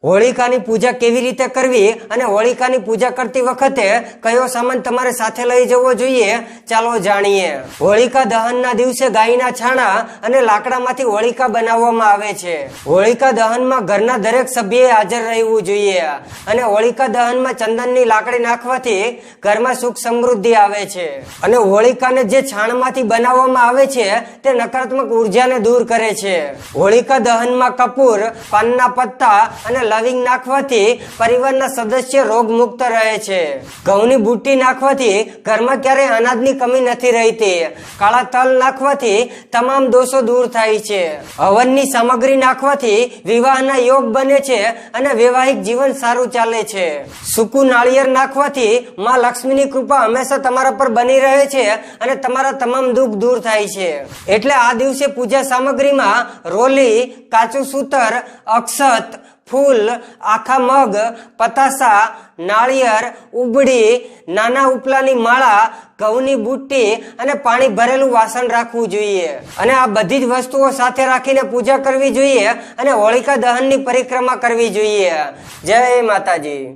હોળિકાની પૂજા કેવી રીતે કરવી અને હોળિકાની પૂજા કરતી વખતે કયો સામાન તમારે સાથે લઈ જવો જોઈએ, ચાલો જાણીએ। હોળિકા દહનના દિવસે ગાયના છાણા અને લાકડામાંથી હોળિકા બનાવવામાં આવે છે। હોળિકા દહનમાં ઘરના દરેક સભ્યએ હાજર રહેવું જોઈએ અને હોળિકા દહનમાં ચંદનની લાકડી નાખવાથી ઘરમાં સુખ સમૃદ્ધિ આવે છે અને હોળિકાને જે છાણમાંથી બનાવવામાં આવે છે તે નકારાત્મક ઉર્જાને દૂર કરે છે। હોળિકા દહનમાં કપૂર, પાનના પત્તા અને લવિંગ નાખવાથી પરિવારના સદસ્ય રોગ મુક્ત રહે છે। ઘઉંની બુટ્ટી નાખવાથી ઘરમાં ક્યારેય અનાજની કમી નથી રહેતી। કાળા તલ નાખવાથી તમામ દોષો દૂર થાય છે। હવનની સામગ્રી નાખવાથી વિવાહના યોગ બને છે અને વૈવાહિક જીવન સારું ચાલે છે। સૂકું નાળિયેર નાખવાથી માં લક્ષ્મીની કૃપા હંમેશા તમારા પર બની રહે છે અને તમારા તમામ દુઃખ દૂર થાય છે। એટલે આ દિવસે પૂજા સામગ્રીમાં રોલી, કાચું સૂતર, અક્ષત, ફૂલ, આખા મગ, પતાસા, નાળિયેર, ઉબડી, નાના ઉપલાની માળા, ઘઉંની બુટ્ટી અને પાણી ભરેલું વાસણ રાખવું જોઈએ અને આ બધી જ વસ્તુઓ સાથે રાખીને પૂજા કરવી જોઈએ અને હોળિકા દહનની પરિક્રમા કરવી જોઈએ। જય માતાજી।